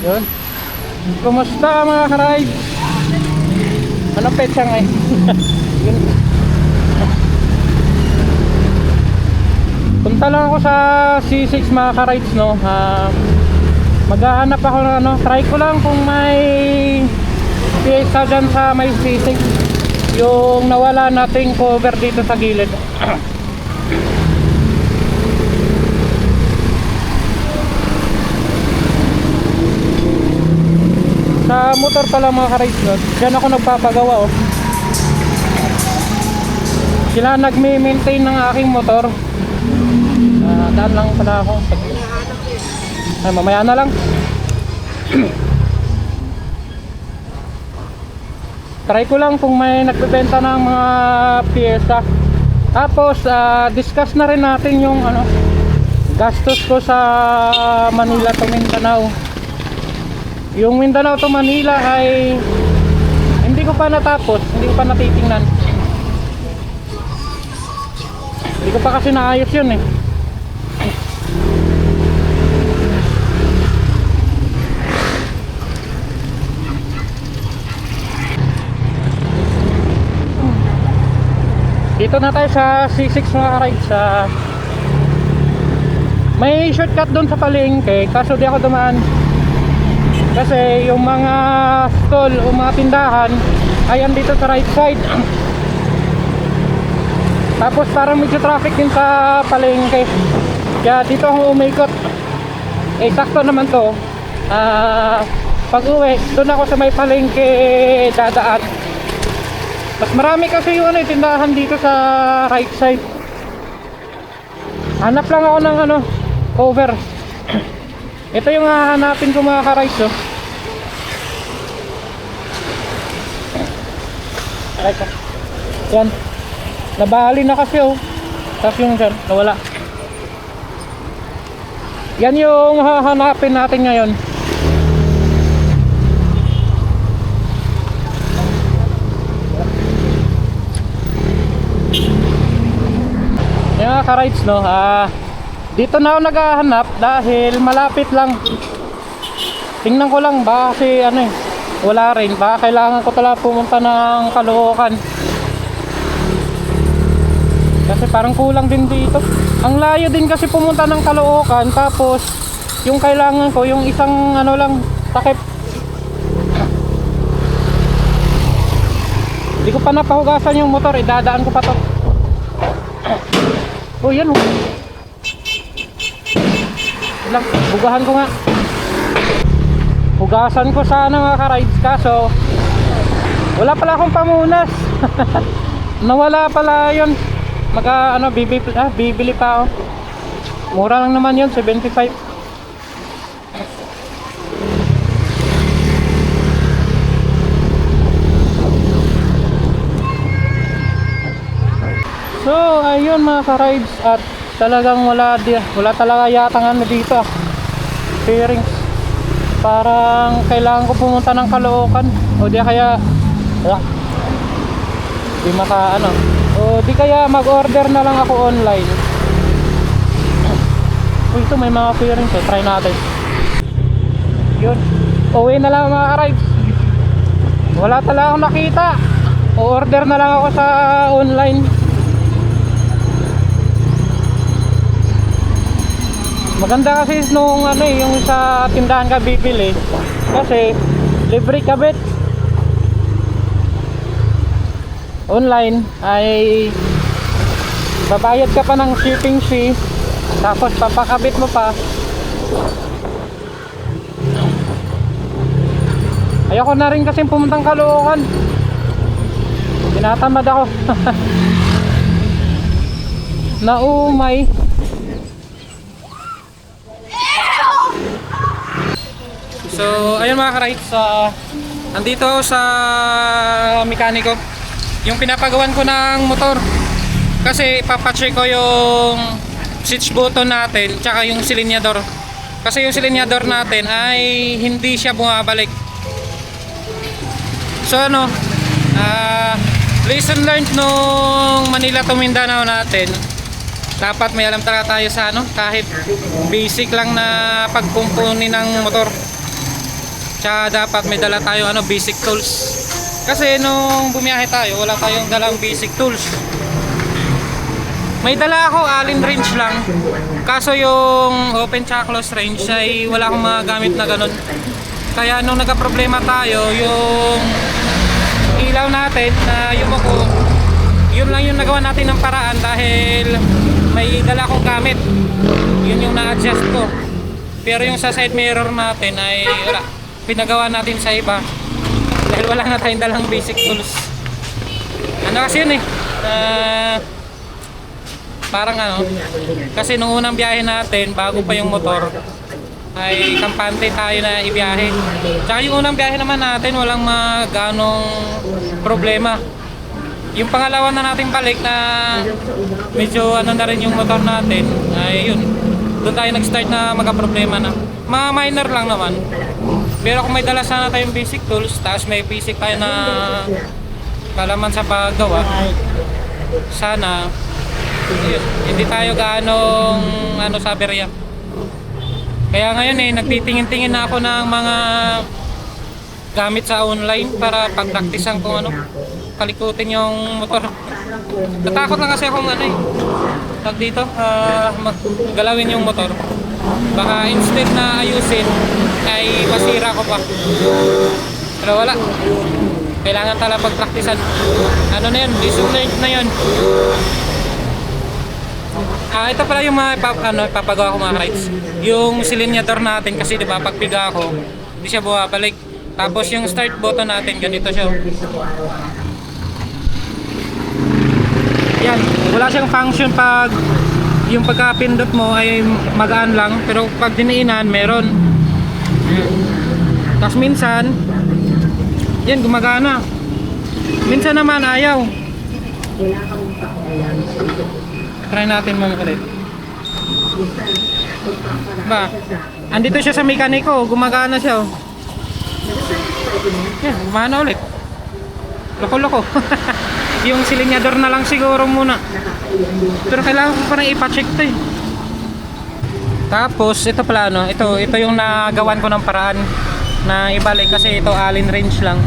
Yun. Kumusta mga ka-ride? Anong petsa nga eh? Yun. Punta lang ako sa C6 mga ka-rides, no. Maghahanap ako ng ano, try ko lang kung may piyesa dyan sa may C6, yung nawala nating cover dito sa gilid. Sa motor pala mga ka-rides, no, dyan ako nagpapagawa, oh. Sila nagme-maintain ng aking motor. Daan lang pala ako. Ay, mamaya na lang. Try ko lang kung may nagbebenta ng mga piyesa. Tapos discuss na rin natin yung ano, gastos ko sa Manila to Mindanao. Yung Mindanao to Manila ay hindi ko pa natapos, hindi ko pa natitingnan. Hindi ko pa kasi naayos yun eh. Dito na tayo sa C6 mga ka-rides. May shortcut doon sa palengke, kaso di ako dumaan. Kasi yung mga stall o mga tindahan ay andito sa right side. Tapos parang medyo traffic din sa palengke, kaya dito ako umikot. Eh sakto naman to. Pag uwi, doon ako sa may palengke dadaan. Mas marami kasi yung ano, tindahan dito sa right side. Hanap lang ako ng ano, cover. Ito yung hahanapin ko mga ka-rides, oh. Yan. Nabali na kasi, oh. Tapos yung dyan, nawala. Yan yung hahanapin natin ngayon. Yan mga ka-rides, no. Dito na ako naghahanap dahil malapit lang. Tingnan ko lang ba kasi ano eh, wala rin. Baka kailangan ko talaga pumunta ng Caloocan. Kasi parang kulang din dito. Ang layo din kasi pumunta ng Caloocan. Tapos yung kailangan ko, yung isang ano lang, takip. Hindi ko pa napahugasan yung motor, idadaan ko pa to. Oh yan, oh. Lang, bugahan ko nga. Hugasan ko sana mga ka-rides, kaso wala pala akong pamunas. Nawala pala yun. Bibili pa ako. Mura lang naman yun, 75. So ayun mga ka-rides, at talagang wala talaga yata ano dito, fairings. Parang kailangan ko pumunta ng Caloocan o di kaya di maka ano, o di kaya mag-order na lang ako online. Ito may mga fairings, so try natin. Yun, uwi na lang mga ka-rides. Wala talaga akong nakita, o order na lang ako sa online. Maganda kasi nung ano eh, yung sa tindahan ka bibili kasi libre kabit. Online ay babayad ka pa ng shipping fee, tapos papakabit mo pa. Ayoko na rin kasi pumuntang Caloocan, tinatamad ako. Naumay. So ayun mga ka-rides, andito ako sa mekaniko. Yung pinapagawan ko ng motor, kasi papacheck ko yung switch button natin tsaka yung silinyador. Kasi yung silinyador natin ay hindi siya bumabalik. So ano, lesson learned nung Manila to Mindanao natin, dapat may alam talaga tayo sa ano, kahit basic lang na pagkumpuni ng motor. Tsaka dapat may dala tayo basic tools. Kasi nung bumiyahe tayo, wala tayong dalang basic tools. May dala ako allen wrench lang. Kaso yung open tsaka close wrench ay wala akong magagamit na ganun. Kaya nung nagka-problema tayo, yung ilaw natin na yumuko, yun lang yung nagawa natin ng paraan dahil may dala akong gamit. Yun yung na-adjust ko. Pero yung sa side mirror natin ay wala. Pinagawa natin sa iba dahil wala na tayong dalang basic tools. Kasi yun parang kasi nung unang biyahe natin bago pa yung motor ay kampante tayo na ibiyahe. Tsaka yung unang biyahe naman natin walang ganong problema. Yung pangalawa na natin balik na medyo na rin yung motor natin ay yun, doon tayo nag-start na magka-problema na. Mga minor lang naman. Pero kung may dala sana tayong basic tools, tapos may basic tayo na kalaman sa paggawa, sana yun, hindi tayo gaanong sa aberya. Kaya ngayon nagtitingin-tingin na ako ng mga gamit sa online para pagpraktisan kung kalikutin yung motor. Natakot lang kasi akong tag dito, galawin yung motor. Baka instead na ayusin ay masira ko pa. Pero wala, kailangan talaga pagpraktisan. Na yun, lesson na yun. Ito pala yung ipapagawa ko mga rides. Yung silinyador natin kasi diba pagpiga ako hindi siya bumabalik. Tapos yung start button natin ganito siya. Yan, wala siyang function pag yung pagkapindot mo ay magaan lang, pero pag diniinan meron. Tapos minsan yan gumagana, minsan naman ayaw. Try natin mga ulit. Ba, andito siya sa mekaniko, gumagana siya. Yan, gumana ulit. Loko-loko. Yung silinyador na lang siguro muna. Pero kailangan ko parang ipa-check to eh. Tapos ito pala ito yung nagawan ko ng paraan na ibalik kasi ito allen wrench lang.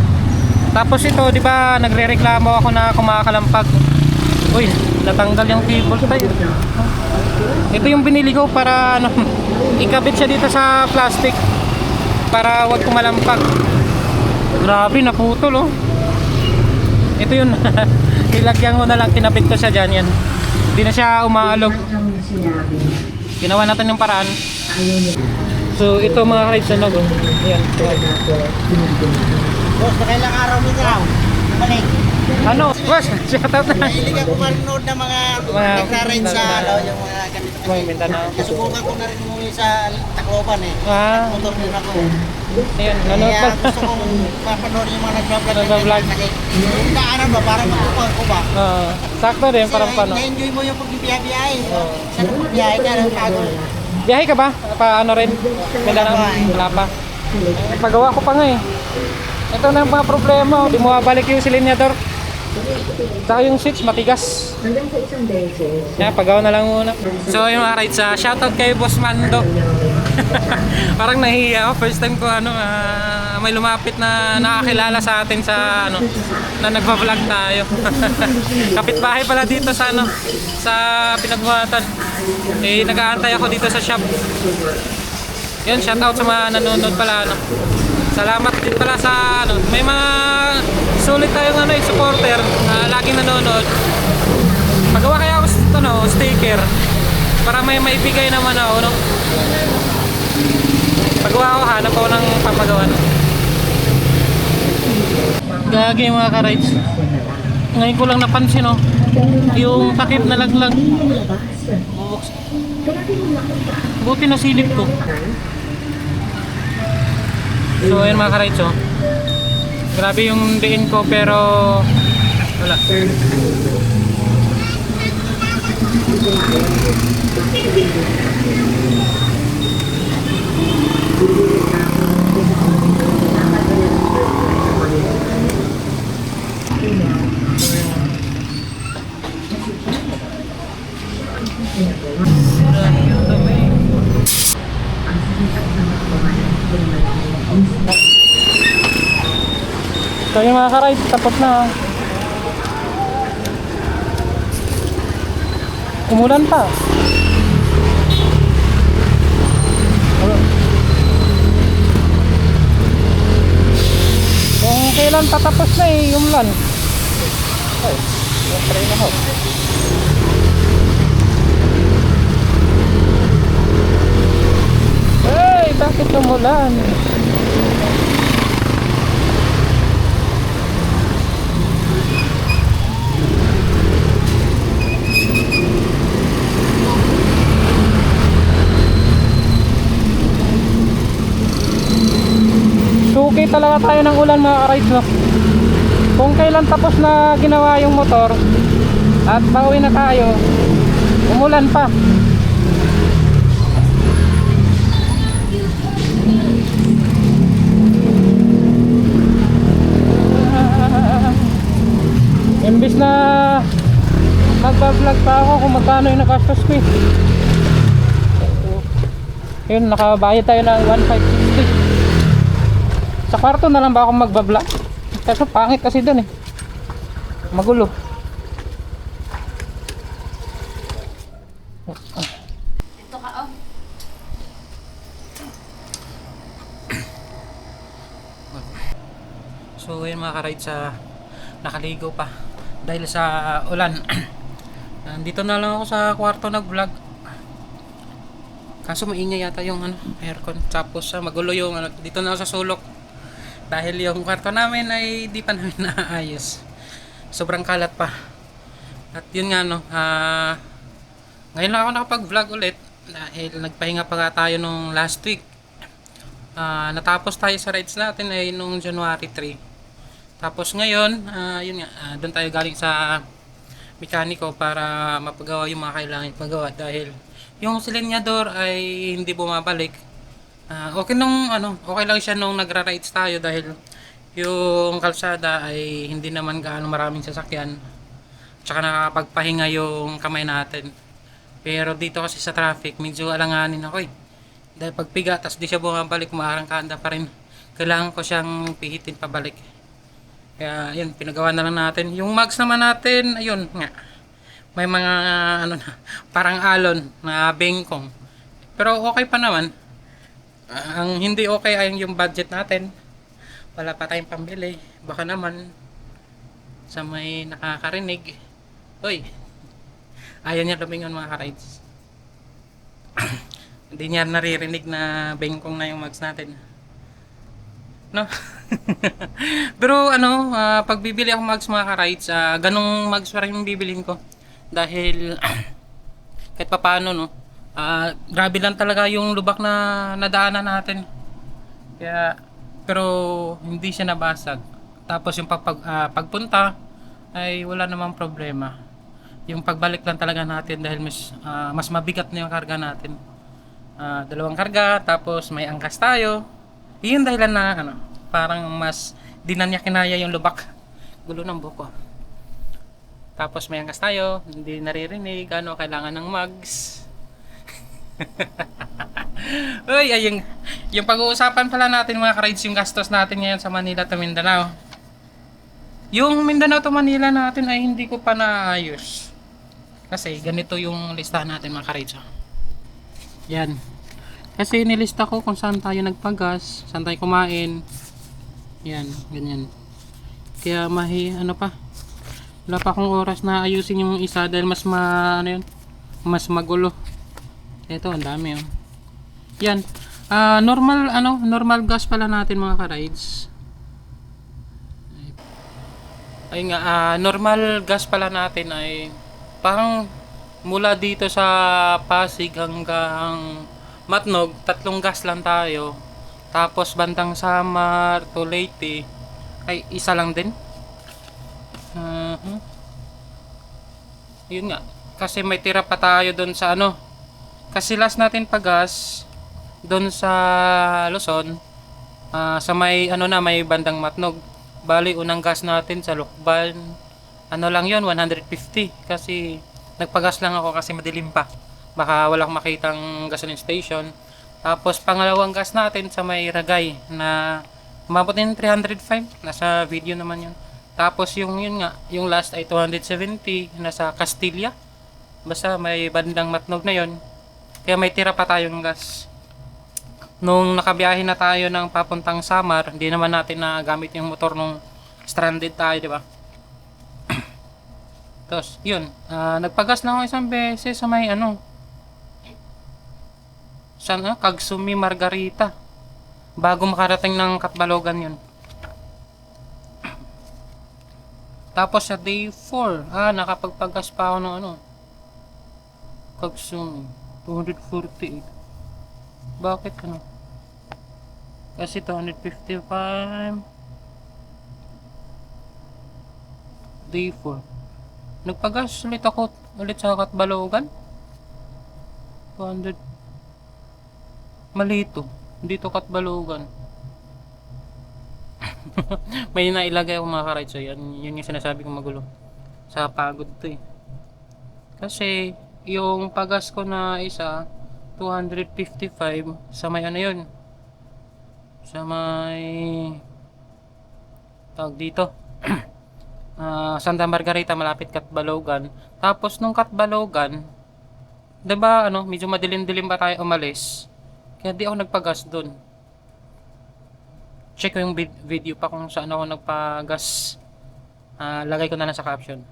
Tapos ito, di ba nagrereklamo ako na kumakalampag. Uy, natanggal yung cable tayo. Ito yung binili ko para ikabit siya dito sa plastic para wag kumalampag. Grabe, naputol oh. Ito yun. Ilagyan ko na lang, kinabit ko siya dyan yan. Hindi na siya umaalog. Ginawa natin yung paraan. So ito mga rides ayan. Boss, nakailang araw mo raw? Balik. Boss, shout out na. Mahilig ako manood ng mga nagra-ride sa yung mga ganito. Mga Mindanao. Nasubukan ko na rin umuwi sa Tacloban eh. Motor din ako. Ayan, nanood Kaya pa. gusto kong mapanood yung mga Nagbablog. Yung daanan ba, parang matutuwa ko ba? Sakto din, parang Kasi na-enjoy mo yung pagbibiyahe. Sa pagbibiyahe ka ng tago. Biyahe ka ba? Rin? Mindanao? Wala pa. Pagawa ko pa nga eh. Ito na yung mga problema. Di mo mabalik yung silinyador. Saka yung switch matigas. Yan, pagawa na lang muna. So yung mga rides, shoutout kay Boss Mando. Parang nahihiya ako. First time ko may lumapit na nakakilala sa atin sa na nagpa-vlog tayo. Kapitbahay pala dito sa sa pinagbuhatan. Nag-aantay ako dito sa shop. Yun, shoutout sa mga nanonood pala Salamat din pala sa may mga sulit tayong supporter na laging nanonood. Magawa kaya ako sticker para may maibigay naman ako Pagawa ako, hanap ako ng papagawa Gagi mga ka-rides. Ngayon ko lang napansin yung takip na laglag. Buti na silip ko. So ayun mga ka-rides grabe yung diin ko pero wala. Grabe yung dumi. So yung mga ka-rides, tapos na. Umulan pa. Kung kailan patapos na yung ulan. Ay, yung train ako. Hey, bakit umulan? Suki talaga tayo ng ulan mga ka-rides, no? Kung kailan tapos na ginawa yung motor at pauwi na tayo, umulan pa. Imbis na magbablog pa ako kung magkano yung nakastos ko eh. Yun, nakabayad tayo ng 1,560. Sa kwarto na lang ba ako magbablog? Kaso pangit kasi dun eh. Magulo. Ito ka, oh. So yun mga ka-rides, nakaligo pa dahil sa ulan. Nandito na lang ako sa kwarto nag-vlog. Kaso maingay yata yung aircon. Tapos magulo yung dito na ako sa sulok. Dahil yung kwarto namin ay di pa namin naayos. Sobrang kalat pa. At yun nga ngayon lang ako nakapag-vlog ulit dahil nagpahinga pa nga tayo nung last week. Natapos tayo sa rides natin ay nung January 3. Tapos ngayon, yun nga, doon tayo galing sa mekaniko para mapagawa yung mga kailangan ipagawa dahil yung silinyador ay hindi bumabalik. Okay lang siya nung nagra-rides tayo dahil yung kalsada ay hindi naman gaano maraming sasakyan. Tsaka nakakapagpahinga yung kamay natin. Pero dito kasi sa traffic, medyo alanganin ako eh. Dahil pagpiga, tas di siya bumabalik, umaarangkada pa rin. Kailangan ko siyang pihitin pabalik. Kaya yun, pinagawa na lang natin. Yung mags naman natin, ayun nga. May mga parang alon na bengkong. Pero okay pa naman. Ang hindi okay ay yung budget natin. Wala pa tayong pambili. Baka naman sa may nakakarinig. Uy, ayaw niya lumingon mga ka-rides. Hindi niya naririnig na bengkong na yung mags natin. No? Pero pag bibili ako mags mga ka-rides, ganong mags pa rin yung bibilin ko. Dahil kahit pa paano grabe lang talaga yung lubak na nadaanan natin. Kaya pero hindi siya nabasag. Tapos yung pagpunta ay wala namang problema. Yung pagbalik lang talaga natin dahil mas mabigat na yung karga natin. 2 karga, tapos may angkas tayo. Iyon dahilan na parang mas di na niya kinaya yung lubak. Gulo ng buko. Tapos may angkas tayo, hindi naririnig, kailangan ng mags. Uy, ay yung pag-uusapan pala natin mga ka-rides, yung gastos natin ngayon sa Manila to Mindanao. Yung Mindanao to Manila natin ay hindi ko pa naayos. Kasi ganito yung listahan natin mga ka-rides. Yan. Kasi nilista ko kung saan tayo nagpagas, saan tayo kumain. Yan, ganyan. Kaya wala pa akong oras na ayusin yung isa dahil mas mas magulo. Ito, ang dami Yan. Normal gas pala natin mga ka-rides. Ay nga, normal gas pala natin ay parang mula dito sa Pasig hanggang Matnog, 3 gas lang tayo. Tapos bandang Samar to Leyte ay isa lang din. Yun nga, kasi may tira pa tayo doon sa kasi last natin pagas doon sa Luzon, sa may may bandang Matnog. Bali unang gas natin sa Lukban lang yun, 150 kasi nagpagas lang ako kasi madilim pa, baka walang makitang gasoline station. Tapos pangalawang gas natin sa may Ragay na umabot din 305, nasa video naman yun. Tapos yung yun nga, yung last ay 270, nasa Castilla. Basta may bandang Matnog na yun. Kaya may tira pa tayong gas. Nung nakabiyahe na tayo ng papuntang Samar, hindi naman natin na gamit yung motor nung stranded tayo, di ba? Tapos, yun, nagpagas na ako isang beses sa may Kagsumi Margarita. Bago makarating ng Katbalogan yun. Tapos sa day 4, nakapagpagas pa ako ng Kagsumi 248. Bakit Kasi 255 day 4. Nagpagas ulit ako sa Katbalogan. 200. Mali ito. Dito Katbalogan. May nailagay ako mga ka-rides. So yun yung sinasabi kong magulo. Sa pagod to eh. Kasi yung pagas ko na isa 255 sa may yun. Sa may tawag dito. Santa Margarita, malapit Katbalogan. Tapos nung Katbalogan, 'di ba medyo madilim-dilim pa tayo umalis. Kaya di ako nagpagas doon. Check ko yung video pa kung saan ako nagpagas. Lagay ko na lang sa caption.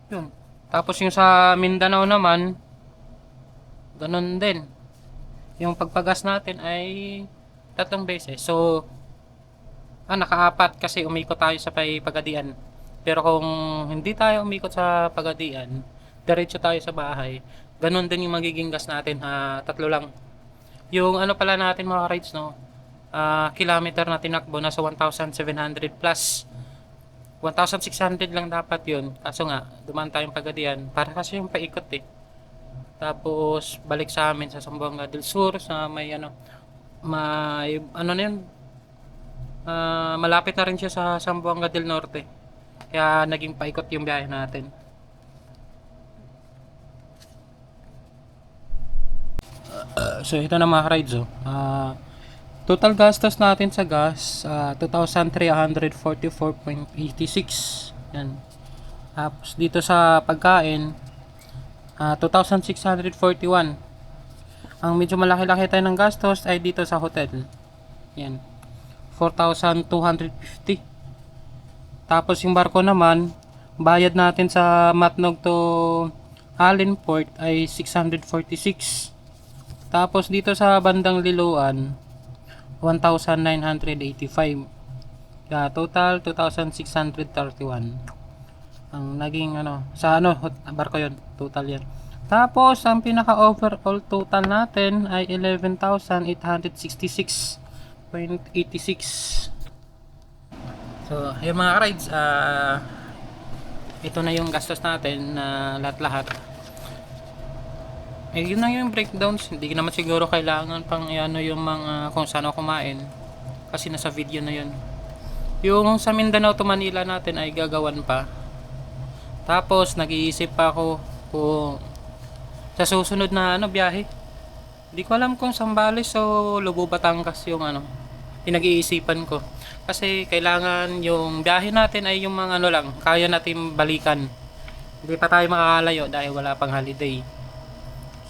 Yun. Tapos yung sa Mindanao naman, ganun din. Yung pagpagas natin ay 3 beses. So, naka-4 kasi umikot tayo sa Pagadian. Pero kung hindi tayo umikot sa Pagadian, diretso tayo sa bahay, ganun din yung magiging gas natin, 3 lang. Yung pala natin mga rides, kilometer na tinakbo, nasa 1,700 plus. 1,600 lang dapat yun. Kaso nga, dumaan tayong Pagadian. Para kasi yung paikot eh. Tapos, balik sa amin sa Zamboanga del Sur, sa may malapit na rin siya sa Zamboanga del Norte. Kaya naging paikot yung biyahe natin. So ito na mga rides total gastos natin sa gas 2,344.86. Yan. Tapos dito sa pagkain 2,641. Ang medyo malaki-laki tayo ng gastos ay dito sa hotel. Yan. 4,250. Tapos yung barko naman, bayad natin sa Matnog to Allenport ay 646. Tapos dito sa bandang Liloan 1,985. Kaya total 2,631. Ang naging sa barko yon, total yan. Tapos ang pinaka overall total natin ay 11,866.86. So yung mga rides, ito na yung gastos natin na lahat-lahat. Yun na yung breakdowns. Hindi naman siguro kailangan pang yung mga kung saan ako kumain. Kasi nasa video na yun. Yung sa Mindanao to Manila natin ay gagawan pa. Tapos nag-iisip pa ako kung sa susunod na biyahe. Hindi ko alam kung Sambales o Lubo Batangas yung pinag-iisipan ko. Kasi kailangan yung biyahe natin ay yung mga lang, kaya natin balikan. Hindi pa tayo makakalayo dahil wala pang holiday.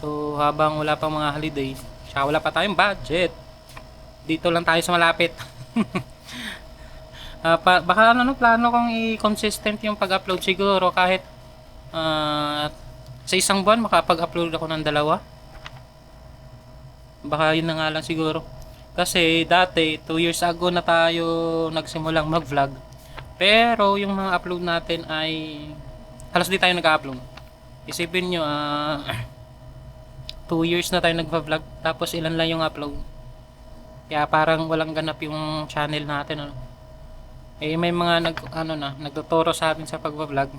So habang wala pang mga holiday, wala pa tayong budget. Dito lang tayo sa malapit. Baka plano kong i-consistent yung pag-upload siguro kahit sa isang buwan makapag-upload ako ng 2. Baka yun na nga lang siguro. Kasi dati 2 years ago na tayo nagsimulang mag-vlog. Pero yung mga upload natin ay halos di tayo nag-upload. Isipin nyo 2 years na tayo nagva-vlog tapos ilan lang yung upload. Kaya parang walang ganap yung channel natin may mga nagtuturo sa atin sa pagva-vlog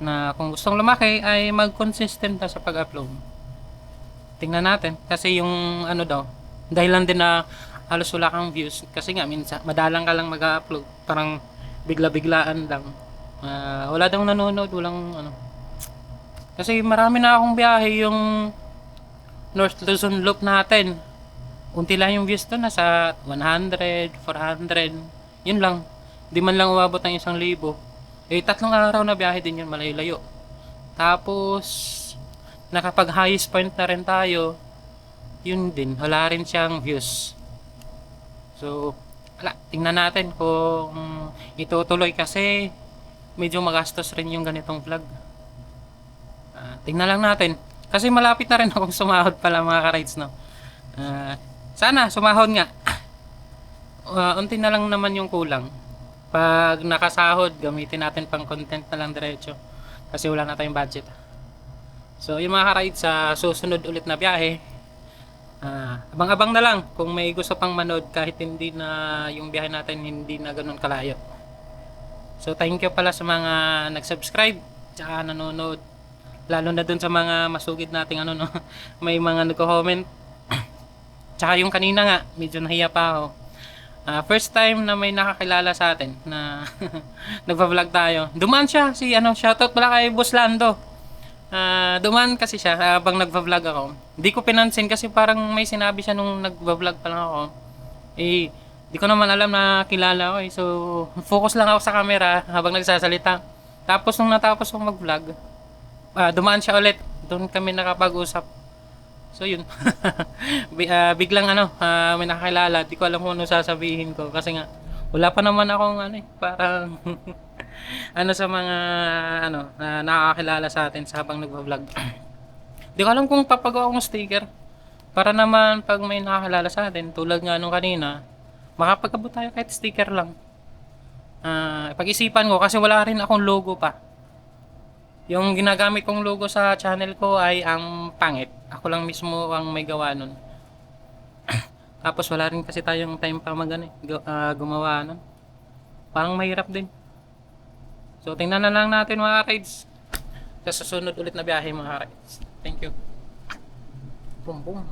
na kung gustong lumaki ay mag-consistent na sa pag-upload. Tingnan natin kasi yung dahilan din na halos wala kang views kasi nga minsan madalang ka lang mag-upload, parang bigla-biglaan lang. Wala daw nanonood, walang kasi marami na akong biyahe yung North Luzon Loop natin. unti lang yung views to, nasa 100, 400, yun lang. Di man lang umabot ng 1,000. Eh, 3 araw na biyahe din yun, malayo-layo. Tapos, nakapag highest point na rin tayo, yun din, wala rin siyang views. So, wala, tingnan natin kung itutuloy kasi medyo magastos rin yung ganitong vlog. Tingnan lang natin. Kasi malapit na rin akong sumahod pala mga ka-rides, no? Sana, sumahod nga. Unti na lang naman yung kulang. Pag nakasahod, gamitin natin pang content na lang diretso. Kasi wala na tayong budget. So, yung mga ka-rides sa susunod ulit na biyahe, abang-abang na lang kung may gusto pang manood kahit hindi na yung biyahe natin hindi na ganun kalayo. So, thank you pala sa mga nag-subscribe tsaka nanonood. Lalo na dun sa mga masugid nating ano, no? May mga nagko-comment. Tsaka yung kanina nga, medyo nahiya pa ako. First time na may nakakilala sa atin na nagpa-vlog tayo. Dumaan siya, shoutout pala kay Boss Lando. Dumaan kasi siya habang nagpa-vlog ako. Hindi ko pinansin kasi parang may sinabi siya nung nagpa-vlog pa lang ako. Eh, di ko naman alam na kilala ko eh. So, focus lang ako sa camera habang nagsasalita. Tapos nung natapos kong mag-vlog, dumaan siya ulit. Doon kami nakapag-usap. So yun. Biglang may nakakilala. Di ko alam kung ano sasabihin ko kasi nga wala pa naman akong parang sa mga nakakilala sa atin sa habang nagva-vlog. Di ko alam kung papagawa akong sticker para naman pag may nakakilala sa atin tulad nga nung kanina, makapagabot tayo kahit sticker lang. Pag-isipan ko kasi wala rin akong logo pa. Yung ginagamit kong logo sa channel ko ay ang pangit. Ako lang mismo ang may gawa nun. Tapos wala rin kasi tayong time pa gumawa nun. Parang mahirap din. So tingnan na lang natin mga rides. Sa susunod ulit na biyahe mga rides. Thank you. Boom boom.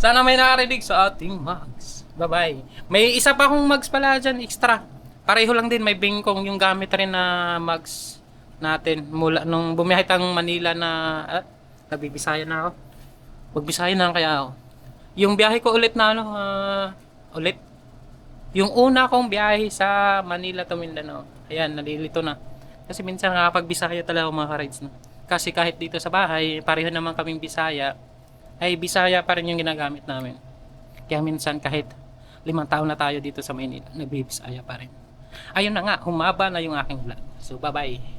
Sana may nakarinig sa ating mugs. Bye bye. May isa pa akong mugs pala dyan extra. Pareho lang din, may bingkong yung gamit rin na mugs natin mula nung bumiyahe tang Manila na nagbibisaya na ako. Magbisaya na kaya ako. Yung biyahe ko ulit na ulit. Yung una kong biyahe sa Manila to Mindanao. Ayan, nalilito na. Kasi minsan nakakapagbisaya talaga mga ka-rides na. Kasi kahit dito sa bahay, pareho naman kaming Bisaya, ay Bisaya pa rin yung ginagamit namin. Kaya minsan kahit 5 taon na tayo dito sa Manila, nagbibisaya pa rin. Ayun na nga, humaba na yung aking vlog. So, bye-bye.